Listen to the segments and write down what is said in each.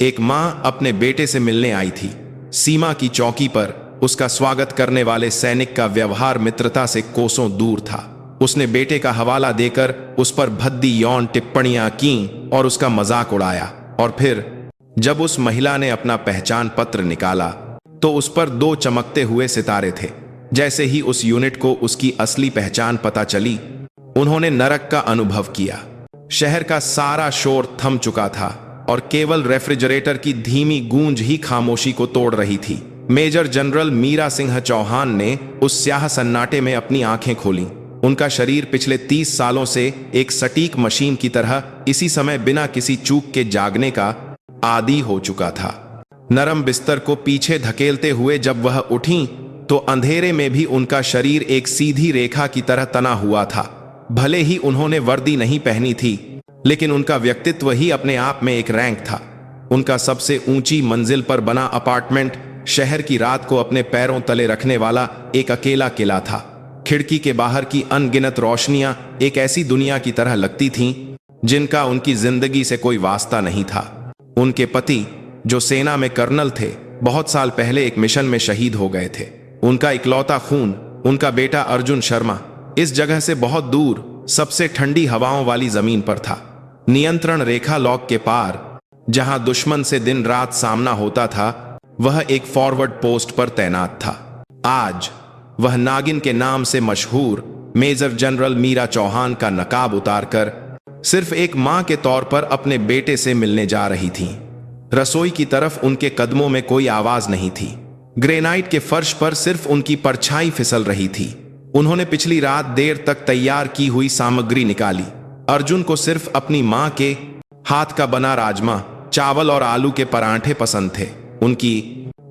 एक मां अपने बेटे से मिलने आई थी। सीमा की चौकी पर उसका स्वागत करने वाले सैनिक का व्यवहार मित्रता से कोसों दूर था। उसने बेटे का हवाला देकर उस पर भद्दी यौन टिप्पणियां की और उसका मजाक उड़ाया। और फिर जब उस महिला ने अपना पहचान पत्र निकाला तो उस पर 2 चमकते हुए सितारे थे। जैसे ही उस यूनिट को उसकी असली पहचान पता चली, उन्होंने नरक का अनुभव किया। शहर का सारा शोर थम चुका था और केवल रेफ्रिजरेटर की धीमी गूंज ही खामोशी को तोड़ रही थी। मेजर जनरल मीरा सिंह चौहान ने उस स्याह सन्नाटे में अपनी आंखें खोलीं। उनका शरीर पिछले 30 सालों से एक सटीक मशीन की तरह इसी समय बिना किसी चूक के जागने का आदी हो चुका था। नरम बिस्तर को पीछे धकेलते हुए जब वह उठी तो अंधेरे में भी उनका शरीर एक सीधी रेखा की तरह तना हुआ था। भले ही उन्होंने वर्दी नहीं पहनी थी, लेकिन उनका व्यक्तित्व ही अपने आप में एक रैंक था। उनका सबसे ऊंची मंजिल पर बना अपार्टमेंट शहर की रात को अपने पैरों तले रखने वाला एक अकेला किला था। खिड़की के बाहर की अनगिनत रोशनियां एक ऐसी दुनिया की तरह लगती थीं जिनका उनकी जिंदगी से कोई वास्ता नहीं था। उनके पति, जो सेना में कर्नल थे, बहुत साल पहले एक मिशन में शहीद हो गए थे। उनका इकलौता खून, उनका बेटा अर्जुन शर्मा, इस जगह से बहुत दूर सबसे ठंडी हवाओं वाली जमीन पर था। नियंत्रण रेखा लॉक के पार, जहां दुश्मन से दिन रात सामना होता था, वह एक फॉरवर्ड पोस्ट पर तैनात था। आज वह नागिन के नाम से मशहूर मेजर जनरल मीरा चौहान का नकाब उतारकर सिर्फ एक मां के तौर पर अपने बेटे से मिलने जा रही थी। रसोई की तरफ उनके कदमों में कोई आवाज नहीं थी। ग्रेनाइट के फर्श पर सिर्फ उनकी परछाई फिसल रही थी। उन्होंने पिछली रात देर तक तैयार की हुई सामग्री निकाली। अर्जुन को सिर्फ अपनी मां के हाथ का बना राजमा, चावल और आलू के परांठे पसंद थे। उनकी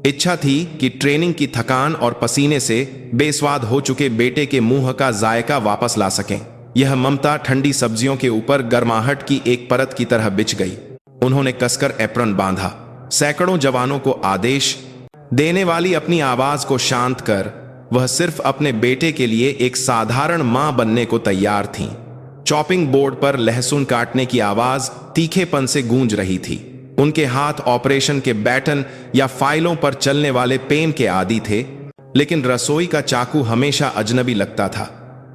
इच्छा थी कि ट्रेनिंग की थकान और पसीने से बेस्वाद हो चुके बेटे के मुंह का जायका वापस ला सकें। यह ममता ठंडी सब्जियों के ऊपर गर्माहट की एक परत की तरह बिछ गई। उन्होंने कसकर एप्रन बांधा। सैकड़ों जवानों को आदेश देने वाली अपनी आवाज को शांत कर वह सिर्फ अपने बेटे के लिए एक साधारण मां बनने को तैयार थीं। चॉपिंग बोर्ड पर लहसुन काटने की आवाज तीखेपन से गूंज रही थी। उनके हाथ ऑपरेशन के बैटन या फाइलों पर चलने वाले पेन के आदी थे, लेकिन रसोई का चाकू हमेशा अजनबी लगता था।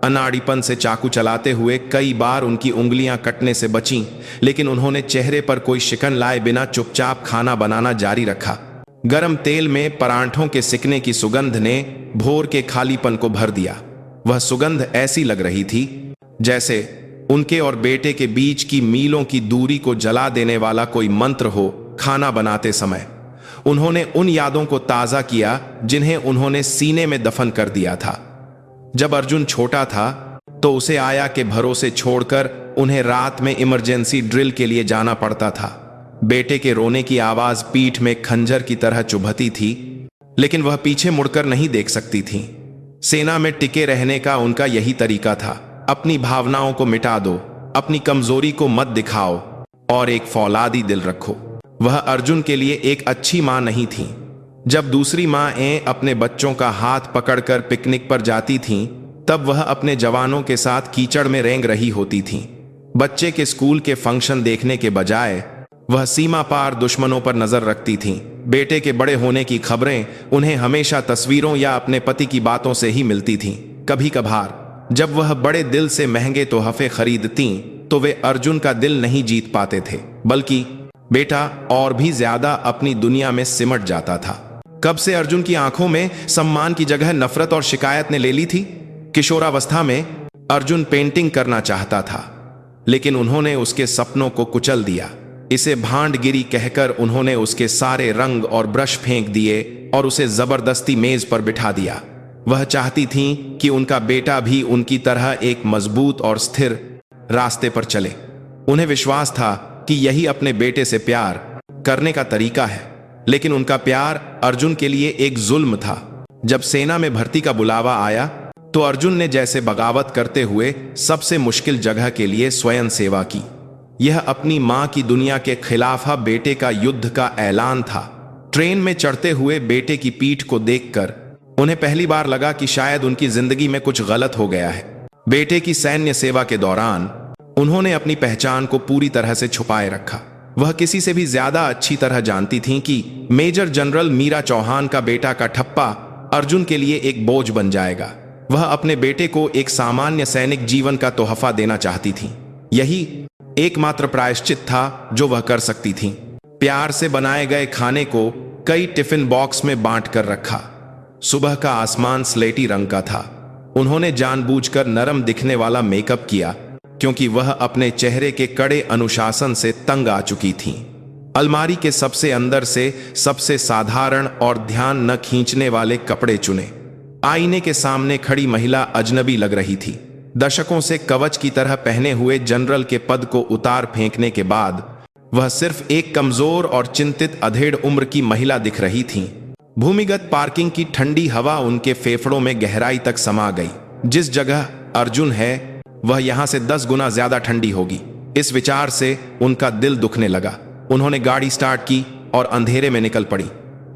अनाड़ीपन से चाकू चलाते हुए कई बार उनकी उंगलियां कटने से बचीं, लेकिन उन्होंने चेहरे पर कोई शिकन लाए बिना चुपचाप खाना बनाना जारी रखा। गरम तेल में परांठों के सिकने की सुगंध ने भोर के खालीपन को भर दिया। वह सुगंध ऐसी लग रही थी जैसे उनके और बेटे के बीच की मीलों की दूरी को जला देने वाला कोई मंत्र हो। खाना बनाते समय उन्होंने उन यादों को ताजा किया जिन्हें उन्होंने सीने में दफन कर दिया था। जब अर्जुन छोटा था तो उसे आया के भरोसे छोड़कर उन्हें रात में इमरजेंसी ड्रिल के लिए जाना पड़ता था। बेटे के रोने की आवाज पीठ में खंजर की तरह चुभती थी, लेकिन वह पीछे मुड़कर नहीं देख सकती थी। सेना में टिके रहने का उनका यही तरीका था। अपनी भावनाओं को मिटा दो, अपनी कमजोरी को मत दिखाओ और एक फौलादी दिल रखो। वह अर्जुन के लिए एक अच्छी मां नहीं थी। जब दूसरी मांएं अपने बच्चों का हाथ पकड़कर पिकनिक पर जाती थीं, तब वह अपने जवानों के साथ कीचड़ में रेंग रही होती थीं। बच्चे के स्कूल के फंक्शन देखने के बजाय वह सीमा पार दुश्मनों पर नजर रखती थीं। बेटे के बड़े होने की खबरें उन्हें हमेशा तस्वीरों या अपने पति की बातों से ही मिलती थीं। कभी कभार जब वह बड़े दिल से महंगे तोहफे खरीदतीं, तो वे अर्जुन का दिल नहीं जीत पाते थे, बल्कि बेटा और भी ज्यादा अपनी दुनिया में सिमट जाता था। कब से अर्जुन की आंखों में सम्मान की जगह नफरत और शिकायत ने ले ली थी। किशोरावस्था में अर्जुन पेंटिंग करना चाहता था, लेकिन उन्होंने उसके सपनों को कुचल दिया। इसे भांडगिरी कहकर उन्होंने उसके सारे रंग और ब्रश फेंक दिए और उसे जबरदस्ती मेज पर बिठा दिया। वह चाहती थीं कि उनका बेटा भी उनकी तरह एक मजबूत और स्थिर रास्ते पर चले। उन्हें विश्वास था कि यही अपने बेटे से प्यार करने का तरीका है, लेकिन उनका प्यार अर्जुन के लिए एक जुल्म था। जब सेना में भर्ती का बुलावा आया तो अर्जुन ने जैसे बगावत करते हुए सबसे मुश्किल जगह के लिए स्वयं सेवा की। यह अपनी मां की दुनिया के खिलाफ बेटे का युद्ध का ऐलान था। ट्रेन में चढ़ते हुए बेटे की पीठ को देखकर उन्हें पहली बार लगा कि शायद उनकी जिंदगी में कुछ गलत हो गया है। बेटे की सैन्य सेवा के दौरान उन्होंने अपनी पहचान को पूरी तरह से छुपाए रखा। वह किसी से भी ज्यादा अच्छी तरह जानती थीं कि मेजर जनरल मीरा चौहान का बेटा का ठप्पा अर्जुन के लिए एक बोझ बन जाएगा। वह अपने बेटे को एक सामान्य सैनिक जीवन का तोहफा देना चाहती थीं। यही एकमात्र प्रायश्चित था जो वह कर सकती थीं। प्यार से बनाए गए खाने को कई टिफिन बॉक्स में बांट कर रखा। सुबह का आसमान स्लेटी रंग का था। उन्होंने जानबूझकर नरम दिखने वाला मेकअप किया क्योंकि वह अपने चेहरे के कड़े अनुशासन से तंग आ चुकी थीं। अलमारी के सबसे अंदर से सबसे साधारण और ध्यान न खींचने वाले कपड़े चुने। आईने के सामने खड़ी महिला अजनबी लग रही थी। दशकों से कवच की तरह पहने हुए जनरल के पद को उतार फेंकने के बाद वह सिर्फ एक कमजोर और चिंतित अधेड़ उम्र की महिला दिख रही थीं। भूमिगत पार्किंग की ठंडी हवा उनके फेफड़ों में गहराई तक समा गई। जिस जगह अर्जुन है वह यहां से 10 गुना ज्यादा ठंडी होगी। इस विचार से उनका दिल दुखने लगा। उन्होंने गाड़ी स्टार्ट की और अंधेरे में निकल पड़ी।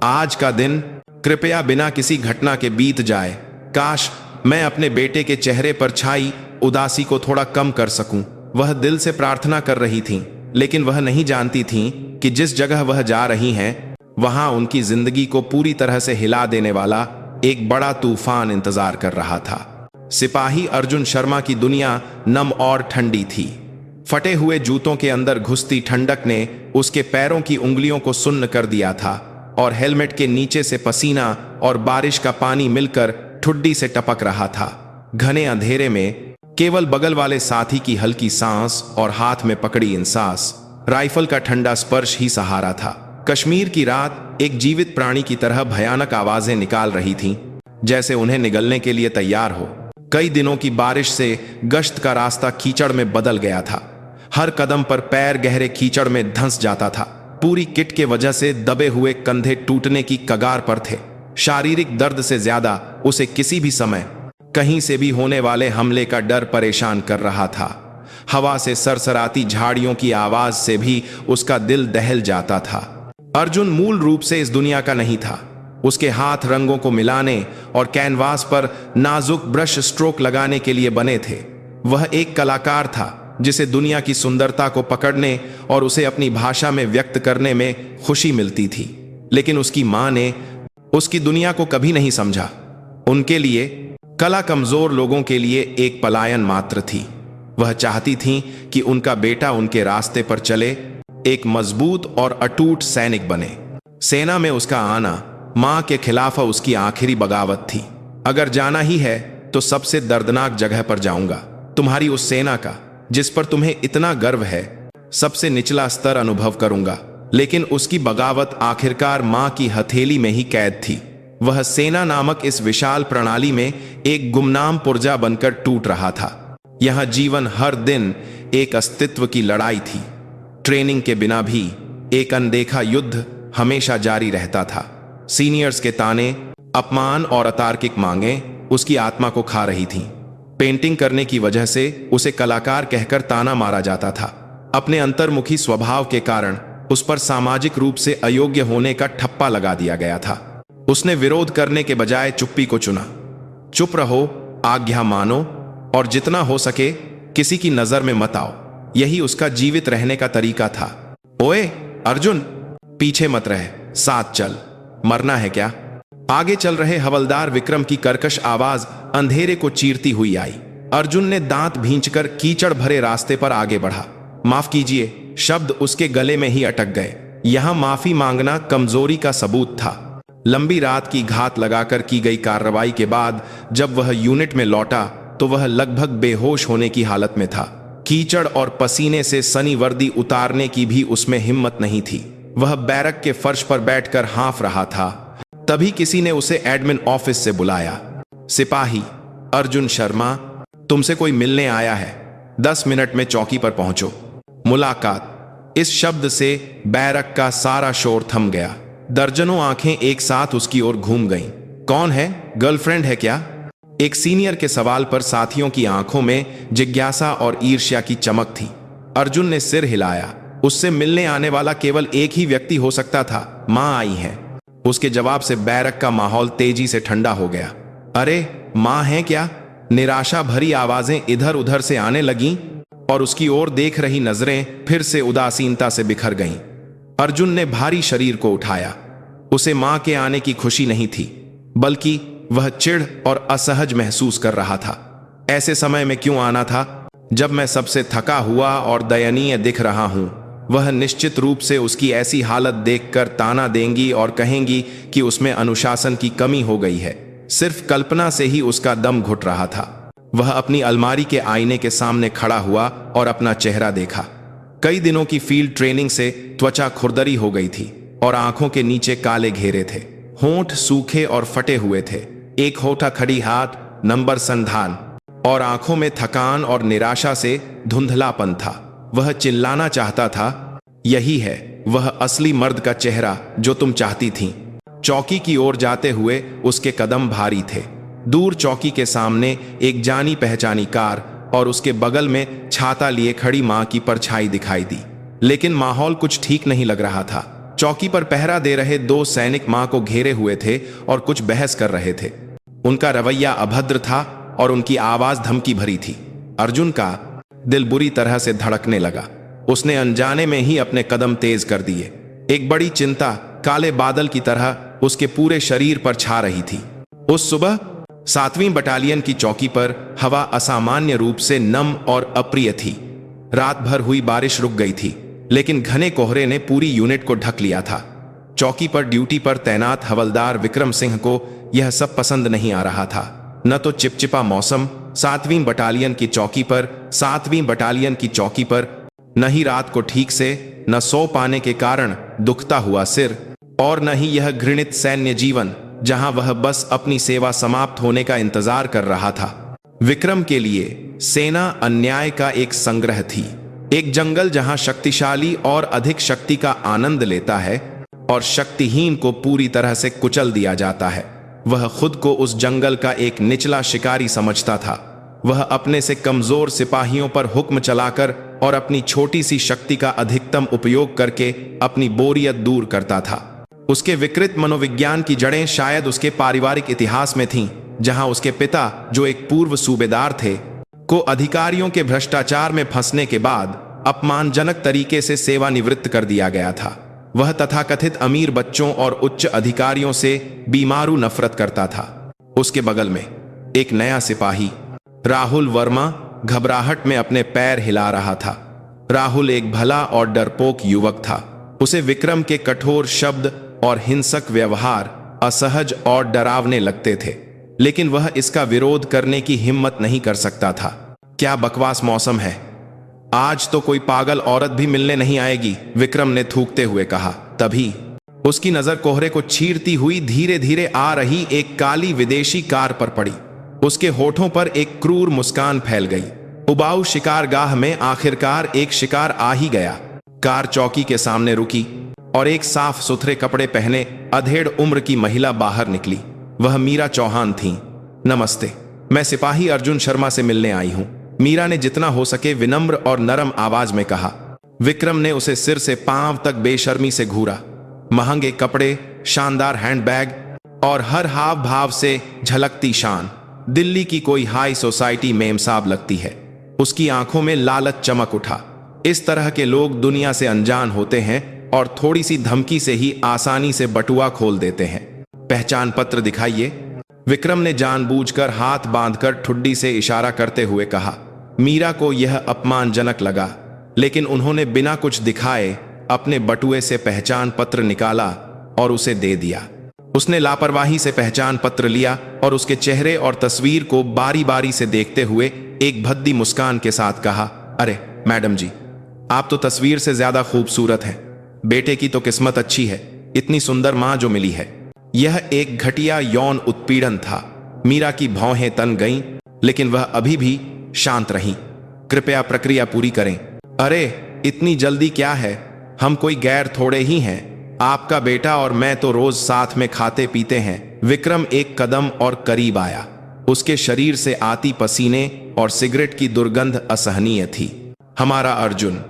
आज का दिन कृपया बिना किसी घटना के बीत जाए। काश मैं अपने बेटे के चेहरे पर छाई उदासी को थोड़ा कम कर सकूं। वह दिल से प्रार्थना कर रही थीं, लेकिन वह नहीं जानती थीं कि जिस जगह वह जा रही हैं वहां उनकी जिंदगी को पूरी तरह से हिला देने वाला एक बड़ा तूफान इंतजार कर रहा था। सिपाही अर्जुन शर्मा की दुनिया नम और ठंडी थी। फटे हुए जूतों के अंदर घुसती ठंडक ने उसके पैरों की उंगलियों को सुन्न कर दिया था और हेलमेट के नीचे से पसीना और बारिश का पानी मिलकर ठुड्डी से टपक रहा था। घने अंधेरे में केवल बगल वाले साथी की हल्की सांस और हाथ में पकड़ी इंसास राइफल का ठंडा स्पर्श ही सहारा था। कश्मीर की रात एक जीवित प्राणी की तरह भयानक आवाजें निकाल रही थीं, जैसे उन्हें निगलने के लिए तैयार हो। कई दिनों की बारिश से गश्त का रास्ता कीचड़ में बदल गया था। हर कदम पर पैर गहरे कीचड़ में धंस जाता था। पूरी किट के वजह से दबे हुए कंधे टूटने की कगार पर थे। शारीरिक दर्द से ज्यादा उसे किसी भी समय कहीं से भी होने वाले हमले का डर परेशान कर रहा था। हवा से सरसराती झाड़ियों की आवाज से भी उसका दिल दहल जाता था। अर्जुन मूल रूप से इस दुनिया का नहीं था। उसके हाथ रंगों को मिलाने और कैनवास पर नाजुक ब्रश स्ट्रोक लगाने के लिए बने थे। वह एक कलाकार था जिसे दुनिया की सुंदरता को पकड़ने और उसे अपनी भाषा में व्यक्त करने में खुशी मिलती थी। लेकिन उसकी मां ने उसकी दुनिया को कभी नहीं समझा। उनके लिए कला कमजोर लोगों के लिए एक पलायन मात्र थी। वह चाहती थीं कि उनका बेटा उनके रास्ते पर चले, एक मजबूत और अटूट सैनिक बने। सेना में उसका आना मां के खिलाफ उसकी आखिरी बगावत थी। अगर जाना ही है तो सबसे दर्दनाक जगह पर जाऊंगा, तुम्हारी उस सेना का जिस पर तुम्हें इतना गर्व है। सबसे निचला स्तर अनुभव करूंगा। लेकिन उसकी बगावत आखिरकार मां की हथेली में ही कैद थी। वह सेना नामक इस विशाल प्रणाली में एक गुमनाम पुर्जा बनकर टूट रहा था। यह जीवन हर दिन एक अस्तित्व की लड़ाई थी। ट्रेनिंग के बिना भी एक अनदेखा युद्ध हमेशा जारी रहता था। सीनियर्स के ताने, अपमान और अतार्किक मांगें उसकी आत्मा को खा रही थीं। पेंटिंग करने की वजह से उसे कलाकार कहकर ताना मारा जाता था। अपने अंतर्मुखी स्वभाव के कारण उस पर सामाजिक रूप से अयोग्य होने का ठप्पा लगा दिया गया था। उसने विरोध करने के बजाय चुप्पी को चुना। चुप रहो, आज्ञा मानो और जितना हो सके किसी की नजर में मत आओ। यही उसका जीवित रहने का तरीका था। ओए अर्जुन, पीछे मत रह, साथ चल। मरना है क्या? आगे चल रहे हवलदार विक्रम की कर्कश आवाज अंधेरे को चीरती हुई आई। अर्जुन ने दांत भींचकर कीचड़ भरे रास्ते पर आगे बढ़ा। माफ कीजिए, शब्द उसके गले में ही अटक गए। यहां माफी मांगना कमजोरी का सबूत था। लंबी रात की घात लगाकर की गई कार्रवाई के बाद जब वह यूनिट में लौटा तो वह लगभग बेहोश होने की हालत में था। कीचड़ और पसीने से सनी वर्दी उतारने की भी उसमें हिम्मत नहीं थी। वह बैरक के फर्श पर बैठकर हाँफ रहा था। तभी किसी ने उसे एडमिन ऑफिस से बुलाया। सिपाही अर्जुन शर्मा, तुमसे कोई मिलने आया है। 10 मिनट में चौकी पर पहुंचो। मुलाकात। इस शब्द से बैरक का सारा शोर थम गया। दर्जनों आंखें एक साथ उसकी ओर घूम गईं। कौन है? गर्लफ्रेंड है क्या? एक सीनियर के सवाल पर साथियों की आंखों में जिज्ञासा और ईर्ष्या की चमक थी। अर्जुन ने सिर हिलाया। उससे मिलने आने वाला केवल एक ही व्यक्ति हो सकता था। मां आई है। उसके जवाब से बैरक का माहौल तेजी से ठंडा हो गया। अरे मां है क्या? निराशा भरी आवाजें इधर उधर से आने लगीं और उसकी ओर देख रही नजरें फिर से उदासीनता से बिखर गईं। अर्जुन ने भारी शरीर को उठाया। उसे मां के आने की खुशी नहीं थी, बल्कि वह चिढ़ और असहज महसूस कर रहा था। ऐसे समय में क्यों आना था जब मैं सबसे थका हुआ और दयनीय दिख रहा हूं? वह निश्चित रूप से उसकी ऐसी हालत देखकर ताना देंगी और कहेंगी कि उसमें अनुशासन की कमी हो गई है। सिर्फ कल्पना से ही उसका दम घुट रहा था। वह अपनी अलमारी के आईने के सामने खड़ा हुआ और अपना चेहरा देखा। कई दिनों की फील्ड ट्रेनिंग से त्वचा खुरदरी हो गई थी और आंखों के नीचे काले घेरे थे। होंठ सूखे और फटे हुए थे। एक होठा खड़ी हाथ, नंबर संधान और आंखों में थकान और निराशा से धुंधलापन था। वह चिल्लाना चाहता था, यही है वह असली मर्द का चेहरा जो तुम चाहती थीं। चौकी की ओर जाते हुए उसके कदम भारी थे। दूर चौकी के सामने एक जानी पहचानी कार और उसके बगल में छाता लिए खड़ी मां की परछाई दिखाई दी। लेकिन माहौल कुछ ठीक नहीं लग रहा था। चौकी पर पहरा दे रहे 2 सैनिक मां को घेरे हुए थे और कुछ बहस कर रहे थे। उनका रवैया अभद्र था और उनकी आवाज धमकी भरी थी। अर्जुन का दिल बुरी तरह से धड़कने लगा। उसने अनजाने में ही अपने कदम तेज कर दिए। एक बड़ी चिंता काले बादल की तरह उसके पूरे शरीर पर छा रही थी। उस सुबह 7वीं बटालियन की चौकी पर हवा असामान्य रूप से नम और अप्रिय थी। रात भर हुई बारिश रुक गई थी, लेकिन घने कोहरे ने पूरी यूनिट को ढक लिया था। चौकी पर ड्यूटी पर तैनात हवलदार विक्रम सिंह को यह सब पसंद नहीं आ रहा था। न तो चिपचिपा मौसम 7वीं बटालियन की चौकी पर, न ही रात को ठीक से न सो पाने के कारण दुखता हुआ सिर, और न ही यह घृणित सैन्य जीवन जहां वह बस अपनी सेवा समाप्त होने का इंतजार कर रहा था। विक्रम के लिए सेना अन्याय का एक संग्रह थी, एक जंगल जहां शक्तिशाली और अधिक शक्ति का आनंद लेता है और शक्तिहीन को पूरी तरह से कुचल दिया जाता है। वह खुद को उस जंगल का एक निचला शिकारी समझता था। वह अपने से कमजोर सिपाहियों पर हुक्म चलाकर और अपनी छोटी सी शक्ति का अधिकतम उपयोग करके अपनी बोरियत दूर करता था। उसके विकृत मनोविज्ञान की जड़ें शायद उसके पारिवारिक इतिहास में थीं, जहां उसके पिता, जो एक पूर्व सूबेदार थे, को अधिकारियों के भ्रष्टाचार में फंसने के बाद अपमानजनक तरीके से सेवानिवृत्त कर दिया गया था। वह तथाकथित अमीर बच्चों और उच्च अधिकारियों से बीमारू नफरत करता था। उसके बगल में एक नया सिपाही, राहुल वर्मा, घबराहट में अपने पैर हिला रहा था। राहुल एक भला और डरपोक युवक था। उसे विक्रम के कठोर शब्द और हिंसक व्यवहार असहज और डरावने लगते थे, लेकिन वह इसका विरोध करने की हिम्मत नहीं कर सकता था। क्या बकवास मौसम है, आज तो कोई पागल औरत भी मिलने नहीं आएगी, विक्रम ने थूकते हुए कहा। तभी उसकी नजर कोहरे को चीरती हुई धीरे धीरे आ रही एक काली विदेशी कार पर पड़ी। उसके होठों पर एक क्रूर मुस्कान फैल गई। उबाऊ शिकारगाह में आखिरकार एक शिकार आ ही गया। कार चौकी के सामने रुकी और एक साफ सुथरे कपड़े पहने अधेड़ उम्र की महिला बाहर निकली। वह मीरा चौहान थीं। नमस्ते, मैं सिपाही अर्जुन शर्मा से मिलने आई हूं, मीरा ने जितना हो सके विनम्र और नरम आवाज में कहा। विक्रम ने उसे सिर से पांव तक बेशर्मी से घूरा। महंगे कपड़े, शानदार हैंडबैग और हर हाव भाव से झलकती शान दिल्ली की कोई हाई सोसाइटी मेमसाब लगती है। उसकी आंखों में लालच चमक उठा। इस तरह के लोग दुनिया से अनजान होते हैं और थोड़ी सी धमकी से ही आसानी से बटुआ खोल देते हैं। पहचान पत्र दिखाइए, विक्रम ने जानबूझकर हाथ बांधकर ठुड्डी से इशारा करते हुए कहा। मीरा को यह अपमानजनक लगा, लेकिन उन्होंने बिना कुछ दिखाए अपने बटुए से पहचान पत्र निकाला और उसे दे दिया। उसने लापरवाही से पहचान पत्र लिया और उसके चेहरे और तस्वीर को बारी बारी से देखते हुए एक भद्दी मुस्कान के साथ कहा, अरे मैडम जी, आप तो तस्वीर से ज्यादा खूबसूरत हैं। बेटे की तो किस्मत अच्छी है, इतनी सुंदर मां जो मिली है। यह एक घटिया यौन उत्पीड़न था। मीरा की भौहें तन गईं, लेकिन वह अभी भी शांत रही। कृपया प्रक्रिया पूरी करें। अरे इतनी जल्दी क्या है, हम कोई गैर थोड़े ही हैं। आपका बेटा और मैं तो रोज साथ में खाते पीते हैं। विक्रम एक कदम और करीब आया। उसके शरीर से आती पसीने और सिगरेट की दुर्गंध असहनीय थी। हमारा अर्जुन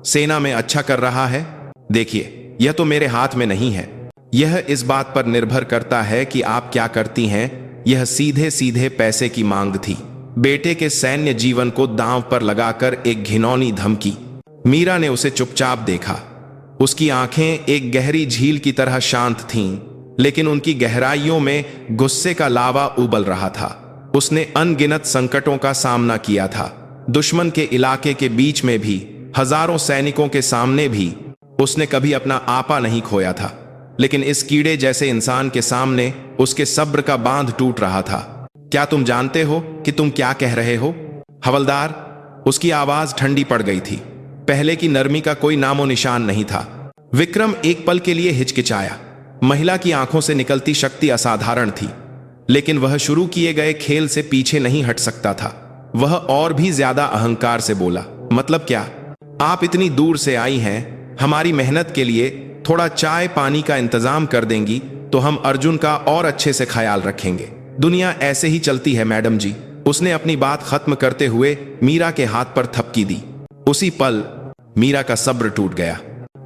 सेना में अच्छा कर रहा है। देखिए, यह तो मेरे हाथ में नहीं है। यह इस बात पर निर्भर करता है कि आप क्या करती हैं। यह सीधे सीधे पैसे की मांग थी। बेटे के सैन्य जीवन को दांव पर लगाकर एक घिनौनी धमकी। मीरा ने उसे चुपचाप देखा। उसकी आंखें एक गहरी झील की तरह शांत थीं, लेकिन उनकी गहराइयों में गुस्से का लावा उबल रहा था। उसने अनगिनत संकटों का सामना किया था, दुश्मन के इलाके के बीच में भी, हजारों सैनिकों के सामने भी। उसने कभी अपना आपा नहीं खोया था, लेकिन इस कीड़े जैसे इंसान के सामने उसके सब्र का बांध टूट रहा था। क्या तुम जानते हो कि तुम क्या कह रहे हो, हवलदार? उसकी आवाज ठंडी पड़ गई थी। पहले की नरमी का कोई नामो निशान नहीं था। विक्रम एक पल के लिए हिचकिचाया। महिला की आंखों से निकलती शक्ति असाधारण थी, लेकिन वह शुरू किए गए खेल से पीछे नहीं हट सकता था। वह और भी ज्यादा अहंकार से बोला, मतलब क्या? आप इतनी दूर से आई हैं, हमारी मेहनत के लिए थोड़ा चाय पानी का इंतजाम कर देंगी तो हम अर्जुन का और अच्छे से ख्याल रखेंगे। दुनिया ऐसे ही चलती है मैडम जी। उसने अपनी बात खत्म करते हुए मीरा के हाथ पर थपकी दी। उसी पल मीरा का सब्र टूट गया।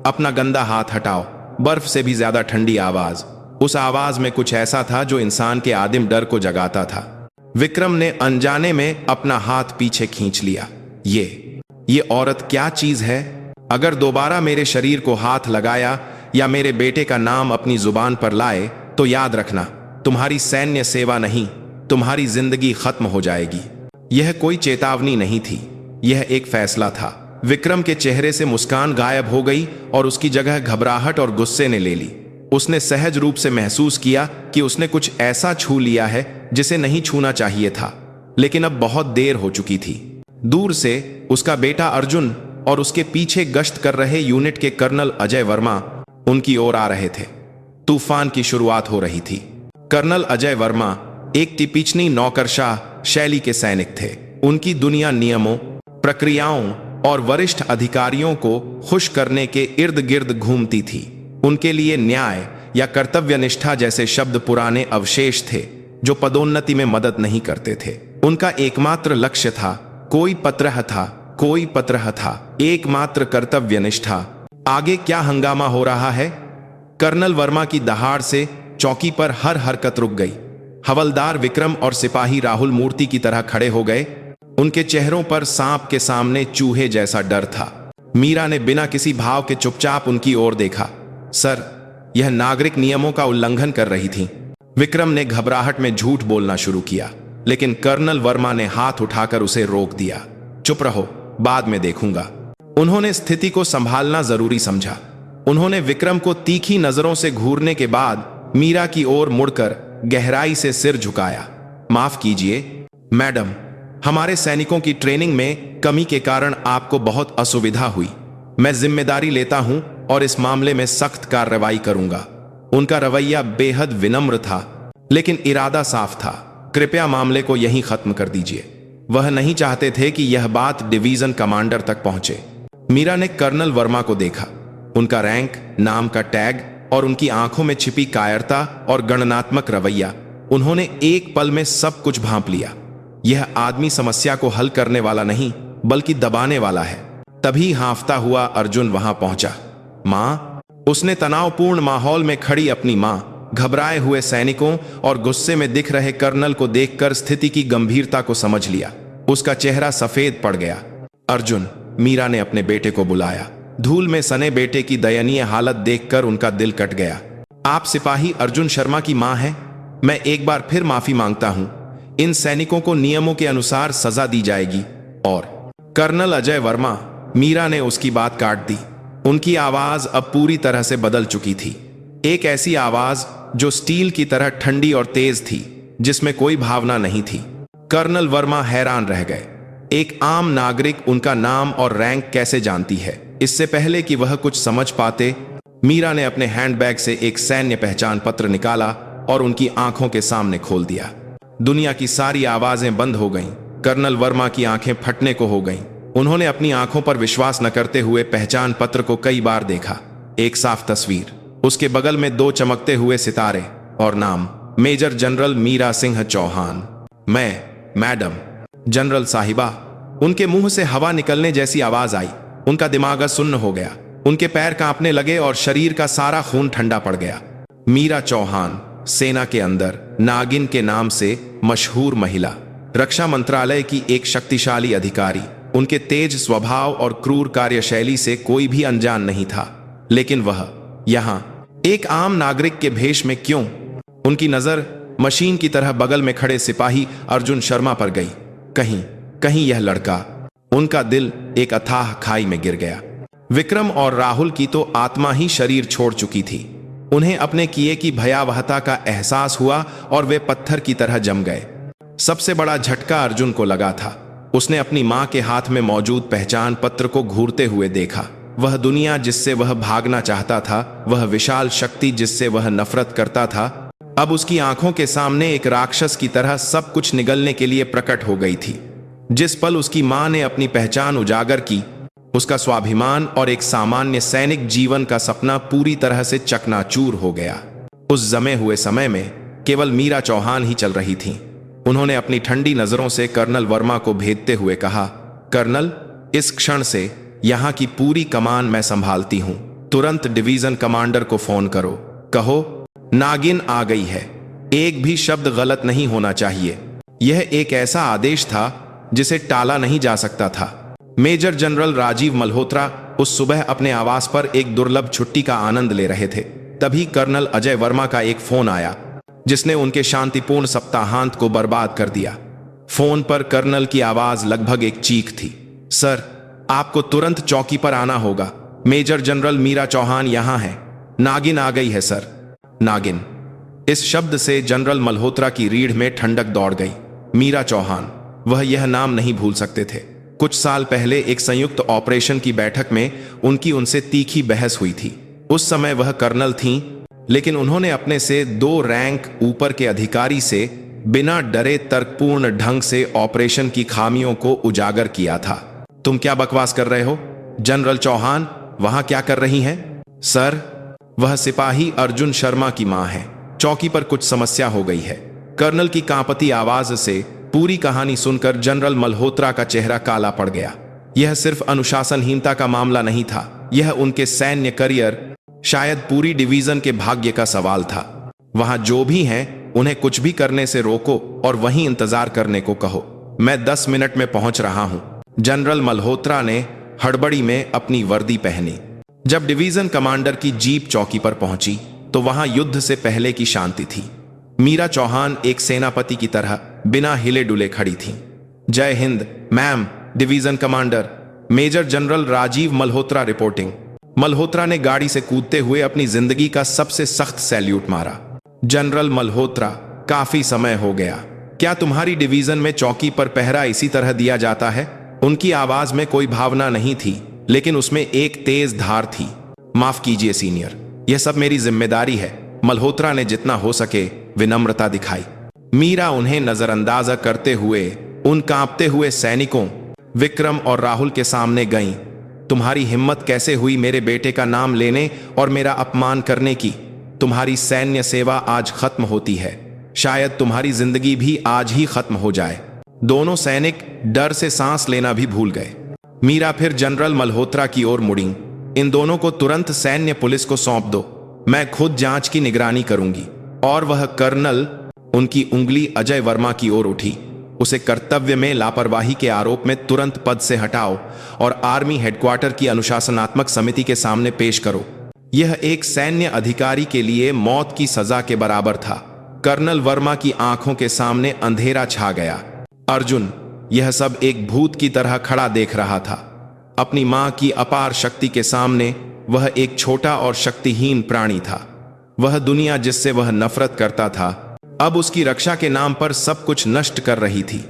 अपना गंदा हाथ हटाओ। बर्फ से भी ज्यादा ठंडी आवाज। उस आवाज में कुछ ऐसा था जो इंसान के आदिम डर को जगाता था। विक्रम ने अनजाने में अपना हाथ पीछे खींच लिया। ये औरत क्या चीज है? अगर दोबारा मेरे शरीर को हाथ लगाया या मेरे बेटे का नाम अपनी जुबान पर लाए तो याद रखना, तुम्हारी सैन्य सेवा नहीं, तुम्हारी जिंदगी खत्म हो जाएगी। यह कोई चेतावनी नहीं थी, यह एक फैसला था। विक्रम के चेहरे से मुस्कान गायब हो गई और उसकी जगह घबराहट और गुस्से ने ले ली। उसने सहज रूप से महसूस किया कि उसने कुछ ऐसा छू लिया है जिसे नहीं छूना चाहिए था, लेकिन अब बहुत देर हो चुकी थी। दूर से उसका बेटा अर्जुन और उसके पीछे गश्त कर रहे यूनिट के कर्नल अजय वर्मा उनकी ओर आ रहे थे। तूफान की शुरुआत हो रही थी। कर्नल अजय वर्मा एक टिपिचनी नौकरशाह शैली के सैनिक थे। उनकी दुनिया नियमों, प्रक्रियाओं और वरिष्ठ अधिकारियों को खुश करने के इर्द गिर्द घूमती थी। उनके लिए न्याय या कर्तव्यनिष्ठा जैसे शब्द पुराने अवशेष थे जो पदोन्नति में मदद नहीं करते थे। उनका एकमात्र लक्ष्य था, कोई पत्रह था, एकमात्र कर्तव्यनिष्ठा। आगे क्या हंगामा हो रहा है? कर्नल वर्मा की दहाड़ से चौकी पर हर हरकत रुक गई। हवलदार विक्रम और सिपाही राहुल मूर्ति की तरह खड़े हो गए। उनके चेहरों पर सांप के सामने चूहे जैसा डर था। मीरा ने बिना किसी भाव के चुपचाप उनकी ओर देखा। सर, यह नागरिक नियमों का उल्लंघन कर रही थी। विक्रम ने घबराहट में झूठ बोलना शुरू किया, लेकिन कर्नल वर्मा ने हाथ उठाकर उसे रोक दिया। चुप रहो, बाद में देखूंगा। उन्होंने स्थिति को संभालना जरूरी समझा। उन्होंने विक्रम को तीखी नजरों से घूरने के बाद मीरा की ओर मुड़कर गहराई से सिर झुकाया। माफ कीजिए मैडम, हमारे सैनिकों की ट्रेनिंग में कमी के कारण आपको बहुत असुविधा हुई। मैं जिम्मेदारी लेता हूं और इस मामले में सख्त कार्रवाई करूंगा। उनका रवैया बेहद विनम्र था, लेकिन इरादा साफ था। कृपया मामले को यहीं खत्म कर दीजिए। वह नहीं चाहते थे कि यह बात डिवीजन कमांडर तक पहुंचे। मीरा ने कर्नल वर्मा को देखा। उनका रैंक, नाम का टैग और उनकी आंखों में छिपी कायरता और गणनात्मक रवैया, उन्होंने एक पल में सब कुछ भांप लिया। यह आदमी समस्या को हल करने वाला नहीं, बल्कि दबाने वाला है। तभी हांफता हुआ अर्जुन वहां पहुंचा। मां, उसने तनावपूर्ण माहौल में खड़ी अपनी मां, घबराए हुए सैनिकों और गुस्से में दिख रहे कर्नल को देखकर स्थिति की गंभीरता को समझ लिया। उसका चेहरा सफेद पड़ गया। अर्जुन, मीरा ने अपने बेटे को बुलाया। धूल में सने बेटे की दयनीय हालत देखकर उनका दिल कट गया। आप सिपाही अर्जुन शर्मा की मां हैं? मैं एक बार फिर माफी मांगता हूं। इन सैनिकों को नियमों के अनुसार सजा दी जाएगी। और कर्नल अजय वर्मा, मीरा ने उसकी बात काट दी। उनकी आवाज अब पूरी तरह से बदल चुकी थी। एक ऐसी आवाज जो स्टील की तरह ठंडी और तेज थी, जिसमें कोई भावना नहीं थी। कर्नल वर्मा हैरान रह गए। एक आम नागरिक उनका नाम और रैंक कैसे जानती है? इससे पहले कि वह कुछ समझ पाते, मीरा ने अपने हैंडबैग से एक सैन्य पहचान पत्र निकाला और उनकी आंखों के सामने खोल दिया। दुनिया की सारी आवाजें बंद हो गईं। कर्नल वर्मा की आंखें फटने को हो गईं। उन्होंने अपनी आंखों पर विश्वास न करते हुए पहचान पत्र को कई बार देखा। एक साफ तस्वीर, उसके बगल में 2 चमकते हुए सितारे और नाम, major general Meera Singh Chauhan. Madam, general साहिबा। उनके मुंह से हवा निकलने जैसी आवाज आई। उनका दिमाग सुन्न हो गया। उनके पैर कांपने लगे और शरीर का सारा खून ठंडा पड़ गया। मीरा चौहान, सेना के अंदर नागिन के नाम से मशहूर महिला। रक्षा मंत्रालय की एक शक्तिशाली अधिकारी। उनके तेज स्वभाव और क्रूर कार्यशैली से कोई भी अनजान नहीं था। लेकिन वह यहाँ एक आम नागरिक के भेष में क्यों? उनकी नजर मशीन की तरह बगल में खड़े सिपाही अर्जुन शर्मा पर गई। कहीं कहीं यह लड़का। उनका दिल एक अथाह खाई में गिर गया। विक्रम और राहुल की तो आत्मा ही शरीर छोड़ चुकी थी। उन्हें अपने किए की भयावहता का एहसास हुआ और वे पत्थर की तरह जम गए। सबसे बड़ा झटका अर्जुन को लगा था। उसने अपनी मां के हाथ में मौजूद पहचान पत्र को घूरते हुए देखा। वह दुनिया जिससे वह भागना चाहता था, वह विशाल शक्ति जिससे वह नफरत करता था, अब उसकी आंखों के सामने एक राक्षस की तरह सब कुछ निगलने के लिए प्रकट हो गई थी। जिस पल उसकी मां ने अपनी पहचान उजागर की, उसका स्वाभिमान और एक सामान्य सैनिक जीवन का सपना पूरी तरह से चकनाचूर हो गया। उस जमे हुए समय में केवल मीरा चौहान ही चल रही थीं। उन्होंने अपनी ठंडी नजरों से कर्नल वर्मा को भेदते हुए कहा, कर्नल, इस क्षण से यहां की पूरी कमान मैं संभालती हूं। तुरंत डिवीजन कमांडर को फोन करो। कहो नागिन आ गई है। एक भी शब्द गलत नहीं होना चाहिए। यह एक ऐसा आदेश था जिसे टाला नहीं जा सकता था। मेजर जनरल राजीव मल्होत्रा उस सुबह अपने आवास पर एक दुर्लभ छुट्टी का आनंद ले रहे थे। तभी कर्नल अजय वर्मा का एक फोन आया जिसने उनके शांतिपूर्ण सप्ताहांत को बर्बाद कर दिया। फोन पर कर्नल की आवाज लगभग एक चीख थी। सर, आपको तुरंत चौकी पर आना होगा। मेजर जनरल मीरा चौहान यहां है। नागिन आ गई है सर। नागिन, इस शब्द से जनरल मल्होत्रा की रीढ़ में ठंडक दौड़ गई। मीरा चौहान, वह यह नाम नहीं भूल सकते थे। कुछ साल पहले एक संयुक्त ऑपरेशन की बैठक में उनकी उनसे तीखी बहस हुई थी। उस समय वह कर्नल थीं, लेकिन उन्होंने अपने से 2 रैंक ऊपर के अधिकारी से बिना डरे तर्कपूर्ण ढंग से ऑपरेशन की खामियों को उजागर किया था। तुम क्या बकवास कर रहे हो? जनरल चौहान वहां क्या कर रही हैं? सर, वह सिपाही अर्जुन शर्मा की मां है। चौकी पर कुछ समस्या हो गई है। कर्नल की कांपती आवाज से पूरी कहानी सुनकर जनरल मल्होत्रा का चेहरा काला पड़ गया। यह सिर्फ अनुशासनहीनता का मामला नहीं था, यह उनके सैन्य करियर, शायद पूरी डिवीजन के भाग्य का सवाल था। वहां जो भी हैं, उन्हें कुछ भी करने से रोको और वहीं इंतजार करने को कहो। मैं 10 मिनट में पहुंच रहा हूं। जनरल मल्होत्रा ने हड़बड़ी में अपनी वर्दी पहनी। जब डिवीजन कमांडर की जीप चौकी पर पहुंची तो वहां युद्ध से पहले की शांति थी। मीरा चौहान एक सेनापति की तरह बिना हिले डुले खड़ी थीं। जय Hind ma'am. Division commander major general Rajiv Malhotra reporting. Malhotra ने गाड़ी से कूदते हुए अपनी जिंदगी का सबसे सख्त सैल्यूट मारा। जनरल मल्होत्रा, काफी समय हो गया। क्या तुम्हारी डिवीजन में चौकी पर पहरा इसी तरह दिया जाता है? उनकी आवाज में कोई भावना नहीं थी, लेकिन उसमें एक तेज धार थी। माफ कीजिए सीनियर, यह सब मेरी जिम्मेदारी है। मल्होत्रा ने जितना हो सके विनम्रता दिखाई। मीरा उन्हें नजरअंदाज करते हुए उन कांपते हुए सैनिकों विक्रम और राहुल के सामने गईं। तुम्हारी हिम्मत कैसे हुई मेरे बेटे का नाम लेने और मेरा अपमान करने की? तुम्हारी सैन्य सेवा आज खत्म होती है। शायद तुम्हारी जिंदगी भी आज ही खत्म हो जाए। दोनों सैनिक डर से सांस लेना भी भूल गए। मीरा फिर जनरल मल्होत्रा की ओर मुड़ी। इन दोनों को तुरंत सैन्य पुलिस को सौंप दो। मैं खुद जांच की निगरानी करूंगी। और वह कर्नल, उनकी उंगली अजय वर्मा की ओर उठी। उसे कर्तव्य में लापरवाही के आरोप में तुरंत पद से हटाओ और आर्मी हेडक्वार्टर की अनुशासनात्मक समिति के सामने पेश करो। यह एक सैन्य अधिकारी के लिए मौत की सजा के बराबर था। कर्नल वर्मा की आंखों के सामने अंधेरा छा गया। अर्जुन यह सब एक भूत की तरह खड़ा देख रहा था। अपनी मां की अपार शक्ति के सामने वह एक छोटा और शक्तिहीन प्राणी था। वह दुनिया जिससे वह नफरत करता था अब उसकी रक्षा के नाम पर सब कुछ नष्ट कर रही थी।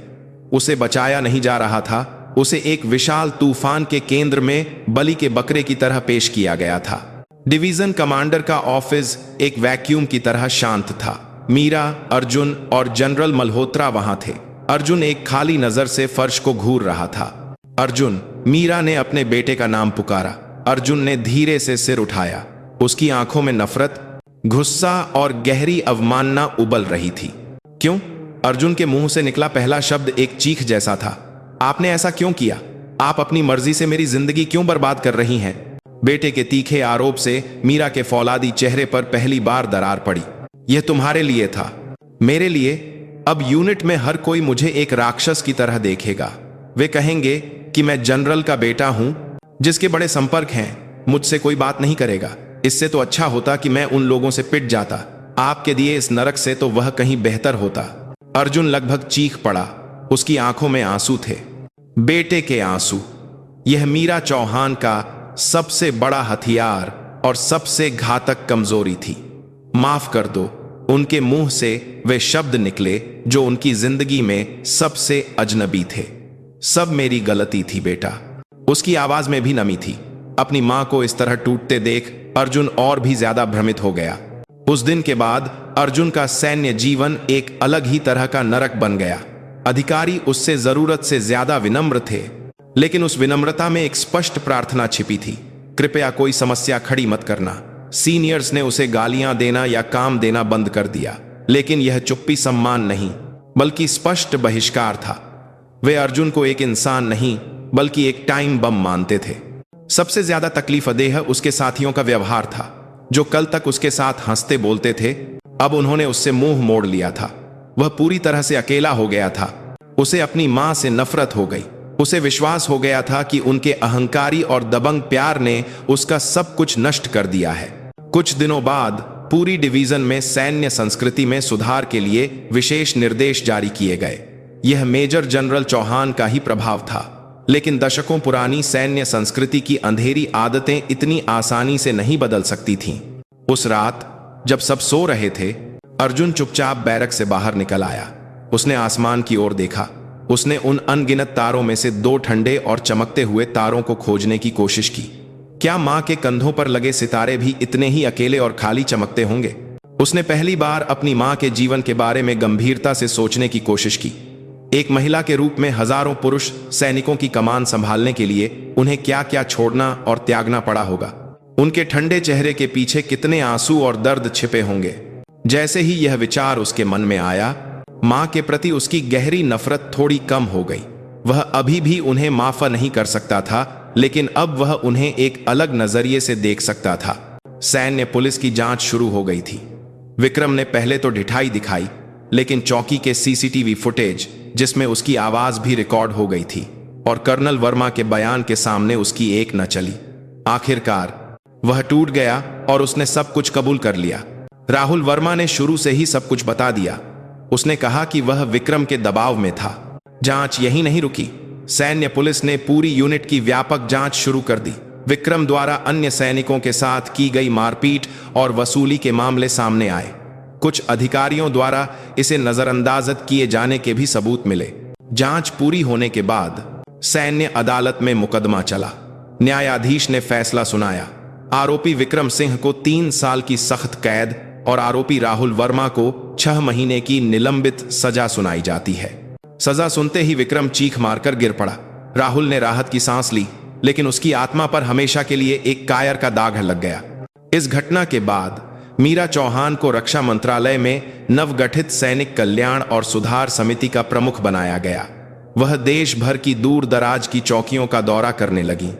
उसे बचाया नहीं जा रहा था, उसे एक विशाल तूफान के केंद्र में बलि के बकरे की तरह पेश किया गया था। डिवीजन कमांडर का ऑफिस एक वैक्यूम की तरह शांत था। मीरा, अर्जुन और जनरल मल्होत्रा वहां थे। अर्जुन एक खाली नजर से फर्श को घूर रहा था। अर्जुन, मीरा ने अपने बेटे का नाम पुकारा। अर्जुन ने धीरे से सिर उठाया। उसकी आंखों में नफरत, गुस्सा और गहरी अवमानना उबल रही थी। क्यों? अर्जुन के मुंह से निकला पहला शब्द एक चीख जैसा था। आपने ऐसा क्यों किया? आप अपनी मर्जी से मेरी जिंदगी क्यों बर्बाद कर रही हैं? बेटे के तीखे आरोप से मीरा के फौलादी चेहरे पर पहली बार दरार पड़ी। यह तुम्हारे लिए था। मेरे लिए? अब यूनिट में हर कोई मुझे एक राक्षस की तरह देखेगा। वे कहेंगे कि मैं जनरल का बेटा हूं जिसके बड़े संपर्क हैं, मुझसे कोई बात नहीं करेगा। इससे तो अच्छा होता कि मैं उन लोगों से पिट जाता। आपके दिए इस नरक से तो वह कहीं बेहतर होता। अर्जुन लगभग चीख पड़ा। उसकी आंखों में आंसू थे, बेटे के आंसू। यह मीरा चौहान का सबसे बड़ा हथियार और सबसे घातक कमजोरी थी। माफ कर दो, उनके मुंह से वे शब्द निकले जो उनकी जिंदगी में सबसे अजनबी थे। सब मेरी गलती थी बेटा। उसकी आवाज में भी नमी थी। अपनी मां को इस तरह टूटते देख अर्जुन और भी ज्यादा भ्रमित हो गया। उस दिन के बाद अर्जुन का सैन्य जीवन एक अलग ही तरह का नरक बन गया। अधिकारी उससे जरूरत से ज्यादा विनम्र थे, लेकिन उस विनम्रता में एक स्पष्ट प्रार्थना छिपी थी, कृपया कोई समस्या खड़ी मत करना। सीनियर्स ने उसे गालियां देना या काम देना बंद कर दिया, लेकिन यह चुप्पी सम्मान नहीं बल्कि स्पष्ट बहिष्कार था। वे अर्जुन को एक इंसान नहीं बल्कि एक टाइम बम मानते थे। सबसे ज्यादा तकलीफदेह उसके साथियों का व्यवहार था, जो कल तक उसके साथ हंसते बोलते थे, अब उन्होंने उससे मुंह मोड़ लिया था। वह पूरी तरह से अकेला हो गया था। उसे अपनी मां से नफरत हो गई। उसे विश्वास हो गया था कि उनके अहंकारी और दबंग प्यार ने उसका सब कुछ नष्ट कर दिया है। कुछ दिनों बाद पूरी डिवीजन में सैन्य संस्कृति में सुधार के लिए विशेष निर्देश जारी किए गए। यह मेजर जनरल चौहान का ही प्रभाव था, लेकिन दशकों पुरानी सैन्य संस्कृति की अंधेरी आदतें इतनी आसानी से नहीं बदल सकती थीं। उस रात जब सब सो रहे थे, अर्जुन चुपचाप बैरक से बाहर निकल आया। उसने आसमान की ओर देखा। उसने उन अनगिनत तारों में से 2 ठंडे और चमकते हुए तारों को खोजने की कोशिश की। क्या मां के कंधों पर लगे सितारे भी इतने ही अकेले और खाली चमकते होंगे? उसने पहली बार अपनी मां के जीवन के बारे में गंभीरता से सोचने की कोशिश की। एक महिला के रूप में हजारों पुरुष सैनिकों की कमान संभालने के लिए उन्हें क्या क्या छोड़ना और त्यागना पड़ा होगा। उनके ठंडे चेहरे के पीछे कितने आंसू और दर्द छिपे होंगे। जैसे ही यह विचार उसके मन में आया, मां के प्रति उसकी गहरी नफरत थोड़ी कम हो गई। वह अभी भी उन्हें माफ नहीं कर सकता था, लेकिन अब वह उन्हें एक अलग नजरिए से देख सकता था। सैन्य पुलिस की जांच शुरू हो गई थी। विक्रम ने पहले तो ढिठाई दिखाई, लेकिन चौकी के सीसीटीवी फुटेज, जिसमें उसकी आवाज भी रिकॉर्ड हो गई थी, और कर्नल वर्मा के बयान के सामने उसकी एक न चली। आखिरकार वह टूट गया और उसने सब कुछ कबूल कर लिया। राहुल वर्मा ने शुरू से ही सब कुछ बता दिया। उसने कहा कि वह विक्रम के दबाव में था। जांच यहीं नहीं रुकी। सैन्य पुलिस ने पूरी यूनिट की व्यापक जांच शुरू कर दी। विक्रम द्वारा अन्य सैनिकों के साथ की गई मारपीट और वसूली के मामले सामने आए। कुछ अधिकारियों द्वारा इसे नजरअंदाज किए जाने के भी सबूत मिले। जांच पूरी होने के बाद सैन्य अदालत में मुकदमा चला। न्यायाधीश ने फैसला सुनाया। आरोपी विक्रम सिंह को 3 साल की सख्त कैद और आरोपी राहुल वर्मा को 6 महीने की निलंबित सजा सुनाई जाती है। सजा सुनते ही विक्रम चीख मारकर गिर पड़ा। राहुल ने राहत की सांस ली, लेकिन उसकी आत्मा पर हमेशा के लिए एक कायर का दाग लग गया। इस घटना के बाद मीरा चौहान को रक्षा मंत्रालय में नवगठित सैनिक कल्याण और सुधार समिति का प्रमुख बनाया गया। वह देश भर की दूर दराज की चौकियों का दौरा करने लगी।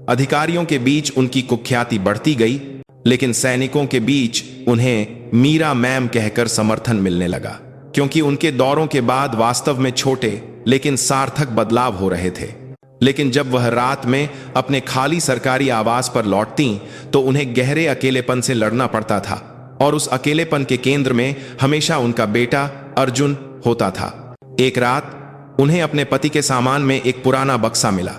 अधिकारियों के बीच उनकी कुख्याति बढ़ती गई, लेकिन सैनिकों के बीच उन्हें मीरा मैम कहकर समर्थन मिलने लगा, क्योंकि उनके दौरों के बाद वास्तव में छोटे लेकिन सार्थक बदलाव हो रहे थे। लेकिन जब वह रात में अपने खाली सरकारी आवास पर लौटती तो उन्हें गहरे अकेलेपन से लड़ना पड़ता था, और उस अकेलेपन के केंद्र में हमेशा उनका बेटा अर्जुन होता था। एक रात उन्हें अपने पति के सामान में एक पुराना बक्सा मिला।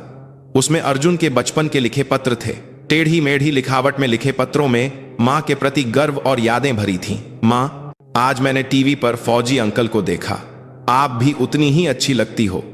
उसमें अर्जुन के बचपन के लिखे पत्र थे। टेढ़ी मेढ़ी लिखावट में लिखे पत्रों में मां के प्रति गर्व और यादें भरी थीं। मां, आज मैंने टीवी पर फौजी अंकल को देखा। आप भी उतनी ही अच्छी लगती हो।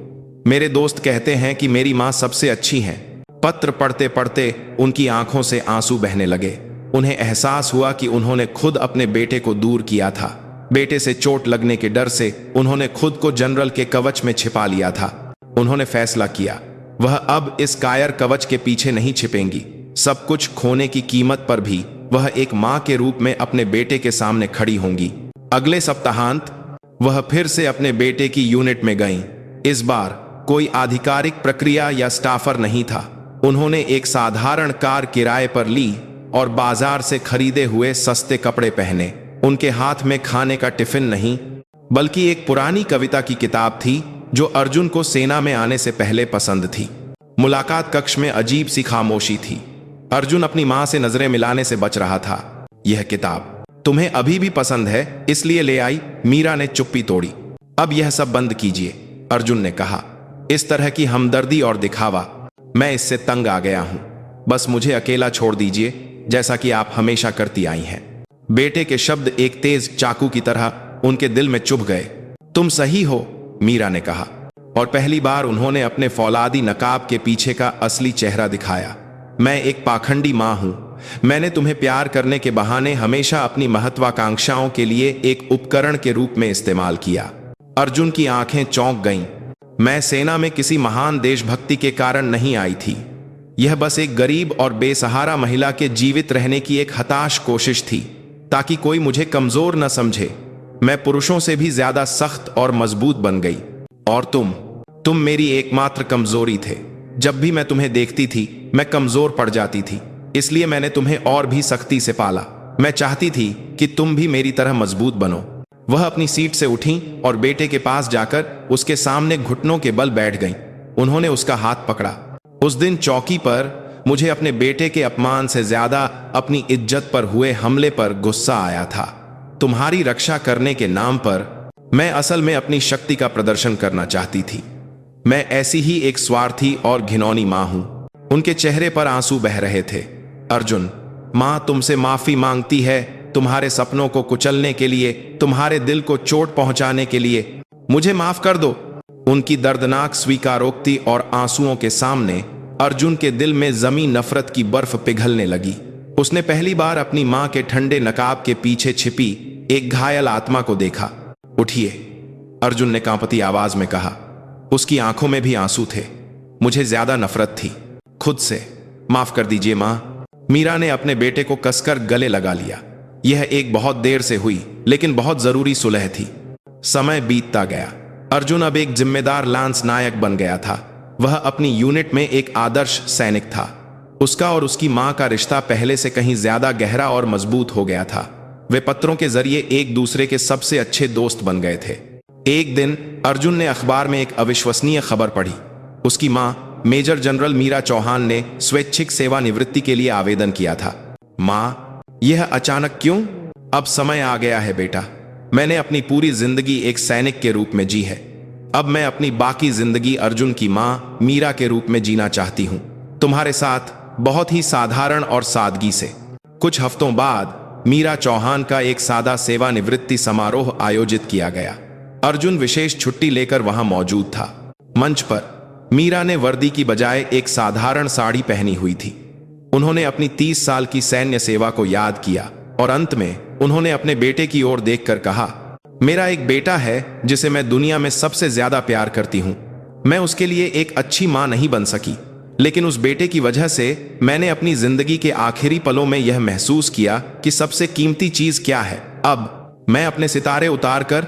मेरे दोस्त कहते हैं कि मेरी मां सबसे अच्छी हैं। पत्र पढ़ते पढ़ते उनकी आंखों से आंसू बहने लगे। उन्हें एहसास हुआ कि उन्होंने खुद अपने बेटे को दूर किया था। बेटे से चोट लगने के डर से उन्होंने खुद को जनरल के कवच में छिपा लिया था। उन्होंने फैसला किया, वह अब इस कायर कवच के पीछे नहीं छिपेंगी। सब कुछ खोने की कीमत पर भी वह एक मां के रूप में अपने बेटे के सामने खड़ी होंगी। अगले सप्ताहांत वह फिर से अपने बेटे की यूनिट में गईं। इस बार कोई आधिकारिक प्रक्रिया या स्टाफर नहीं था। उन्होंने एक साधारण कार किराए पर ली और बाजार से खरीदे हुए सस्ते कपड़े पहने। उनके हाथ में खाने का टिफिन नहीं, बल्कि एक पुरानी कविता की किताब थी जो अर्जुन को सेना में आने से पहले पसंद थी। मुलाकात कक्ष में अजीब सी खामोशी थी। अर्जुन अपनी मां से नजरें मिलाने से बच रहा था। यह किताब तुम्हें अभी भी पसंद है, इसलिए ले आई, मीरा ने चुप्पी तोड़ी। अब यह सब बंद कीजिए, अर्जुन ने कहा। इस तरह की हमदर्दी और दिखावा, मैं इससे तंग आ गया हूं। बस मुझे अकेला छोड़ दीजिए, जैसा कि आप हमेशा करती आई हैं। बेटे के शब्द एक तेज चाकू की तरह उनके दिल में चुभ गए। तुम सही हो, मीरा ने कहा, और पहली बार उन्होंने अपने फौलादी नकाब के पीछे का असली चेहरा दिखाया। मैं एक पाखंडी मां हूं। मैंने तुम्हें प्यार करने के बहाने हमेशा अपनी महत्वाकांक्षाओं के लिए एक उपकरण के रूप में इस्तेमाल किया। अर्जुन की आंखें चौंक गईं। मैं सेना में किसी महान देशभक्ति के कारण नहीं आई थी। यह बस एक गरीब और बेसहारा महिला के जीवित रहने की एक हताश कोशिश थी, ताकि कोई मुझे कमजोर न समझे। मैं पुरुषों से भी ज्यादा सख्त और मजबूत बन गई, और तुम मेरी एकमात्र कमजोरी थे। जब भी मैं तुम्हें देखती थी, मैं कमजोर पड़ जाती थी, इसलिए मैंने तुम्हें और भी सख्ती से पाला। मैं चाहती थी कि तुम भी मेरी तरह मजबूत बनो। वह अपनी सीट से उठी और बेटे के पास जाकर उसके सामने घुटनों के बल बैठ गईं। उन्होंने उसका हाथ पकड़ा। उस दिन चौकी पर मुझे अपने बेटे के अपमान से ज्यादा अपनी इज्जत पर हुए हमले पर गुस्सा आया था। तुम्हारी रक्षा करने के नाम पर मैं असल में अपनी शक्ति का प्रदर्शन करना चाहती थी। मैं ऐसी ही एक स्वार्थी और घिनौनी मां हूं। उनके चेहरे पर आंसू बह रहे थे। अर्जुन, मां तुमसे माफी मांगती है, तुम्हारे सपनों को कुचलने के लिए, तुम्हारे दिल को चोट पहुंचाने के लिए। मुझे माफ कर दो। उनकी दर्दनाक स्वीकारोक्ति और आंसुओं के सामने अर्जुन के दिल में जमी नफरत की बर्फ पिघलने लगी। उसने पहली बार अपनी मां के ठंडे नकाब के पीछे छिपी एक घायल आत्मा को देखा। उठिए, अर्जुन ने कांपती आवाज में कहा। उसकी आंखों में भी आंसू थे। मुझे ज्यादा नफरत थी खुद से। माफ कर दीजिए मां। मीरा ने अपने बेटे को कसकर गले लगा लिया। यह एक बहुत देर से हुई लेकिन बहुत जरूरी सुलह थी। समय बीतता गया। अर्जुन अब एक जिम्मेदार लांस नायक बन गया था। वह अपनी यूनिट में एक आदर्श सैनिक था। उसका और उसकी मां का रिश्ता पहले से कहीं ज्यादा गहरा और मजबूत हो गया था। वे पत्रों के जरिए एक दूसरे के सबसे अच्छे दोस्त बन गए थे। एक दिन अर्जुन ने अखबार में एक अविश्वसनीय खबर पढ़ी। उसकी मां मेजर जनरल मीरा चौहान ने स्वैच्छिक सेवानिवृत्ति के लिए आवेदन किया था। मां, यह अचानक क्यों? अब समय आ गया है बेटा। मैंने अपनी पूरी जिंदगी एक सैनिक के रूप में जी है। अब मैं अपनी बाकी जिंदगी अर्जुन की मां मीरा के रूप में जीना चाहती हूं, तुम्हारे साथ बहुत ही साधारण और सादगी से। कुछ हफ्तों बाद मीरा चौहान का एक सादा सेवानिवृत्ति समारोह आयोजित किया गया। अर्जुन विशेष छुट्टी लेकर वहां मौजूद था। मंच पर मीरा ने वर्दी की बजाय एक साधारण साड़ी पहनी हुई थी। उन्होंने अपनी 30 साल की सैन्य सेवा को याद किया और अंत में उन्होंने अपने बेटे की ओर देखकर कहा, मेरा एक बेटा है जिसे मैं दुनिया में सबसे ज्यादा प्यार करती हूं। मैं उसके लिए एक अच्छी मां नहीं बन सकी, लेकिन उस बेटे की वजह से मैंने अपनी जिंदगी के आखिरी पलों में यह महसूस किया कि सबसे कीमती चीज क्या है। अब मैं अपने सितारे उतारकर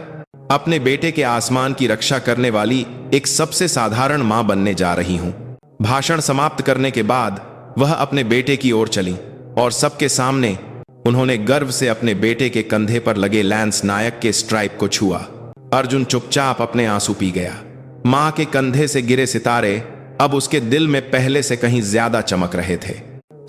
अपने बेटे के आसमान की रक्षा करने वाली एक सबसे साधारण मां बनने जा रही हूं। भाषण समाप्त करने के बाद वह अपने बेटे की ओर चली और सबके सामने उन्होंने गर्व से अपने बेटे के कंधे पर लगे लैंस नायक के स्ट्राइप को छुआ। अर्जुन चुपचाप अपने आंसू पी गया। मां के कंधे से गिरे सितारे अब उसके दिल में पहले से कहीं ज्यादा चमक रहे थे।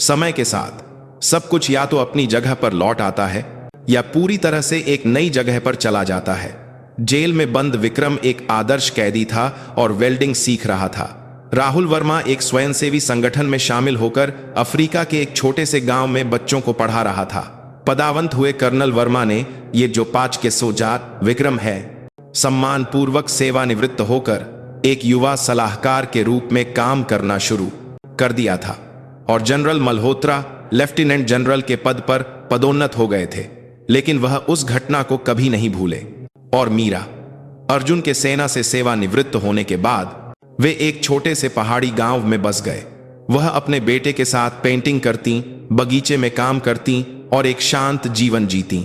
समय के साथ सब कुछ या तो अपनी जगह पर लौट आता है या पूरी तरह से एक नई जगह पर चला जाता है। जेल में बंद विक्रम एक आदर्श कैदी था और वेल्डिंग सीख रहा था। राहुल वर्मा एक स्वयंसेवी संगठन में शामिल होकर अफ्रीका के एक छोटे से गांव में बच्चों को पढ़ा रहा था। पदावंत हुए कर्नल वर्मा ने, ये जो 5 के सोजार विक्रम है, सम्मान पूर्वक सेवानिवृत्त होकर एक युवा सलाहकार के रूप में काम करना शुरू कर दिया था और जनरल मल्होत्रा लेफ्टिनेंट जनरल के पद पर पदोन्नत हो गए थे। लेकिन वह उस घटना को कभी नहीं भूले। और मीरा, अर्जुन के सेना से सेवानिवृत्त होने के बाद वे एक छोटे से पहाड़ी गांव में बस गए। वह अपने बेटे के साथ पेंटिंग करती, बगीचे में काम करती और एक शांत जीवन जीती।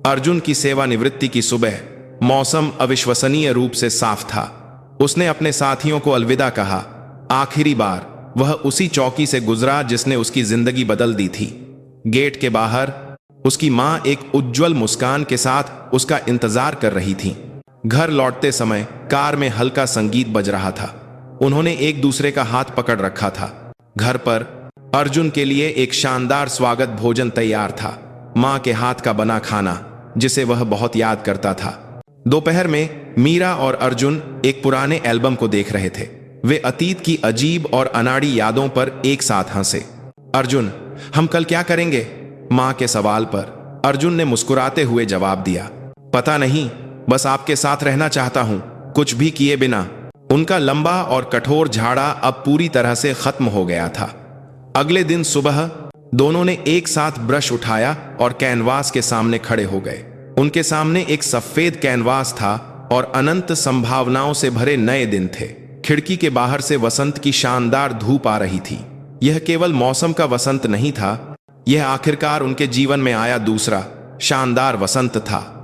अर्जुन की सेवानिवृत्ति की सुबह मौसम अविश्वसनीय रूप से साफ था। उसने अपने साथियों को अलविदा कहा। आखिरी बार वह उसी चौकी से गुजरा जिसने उसकी जिंदगी बदल दी थी। गेट के बाहर उसकी मां एक उज्जवल मुस्कान के साथ उसका इंतजार कर रही थी। घर लौटते समय कार में हल्का संगीत बज रहा था। उन्होंने एक दूसरे का हाथ पकड़ रखा था। घर पर अर्जुन के लिए एक शानदार स्वागत भोजन तैयार था, माँ के हाथ का बना खाना जिसे वह बहुत याद करता था। दोपहर में मीरा और अर्जुन एक पुराने एल्बम को देख रहे थे। वे अतीत की अजीब और अनाड़ी यादों पर एक साथ हंसे। अर्जुन, हम कल क्या करेंगे? माँ के सवाल पर अर्जुन ने मुस्कुराते हुए जवाब दिया, पता नहीं, बस आपके साथ रहना चाहता हूं, कुछ भी किए बिना। उनका लंबा और कठोर झाड़ा अब पूरी तरह से खत्म हो गया था। अगले दिन सुबह दोनों ने एक साथ ब्रश उठाया और कैनवास के सामने खड़े हो गए। उनके सामने एक सफेद कैनवास था और अनंत संभावनाओं से भरे नए दिन थे। खिड़की के बाहर से वसंत की शानदार धूप आ रही थी। यह केवल मौसम का वसंत नहीं था, यह आखिरकार उनके जीवन में आया दूसरा शानदार वसंत था।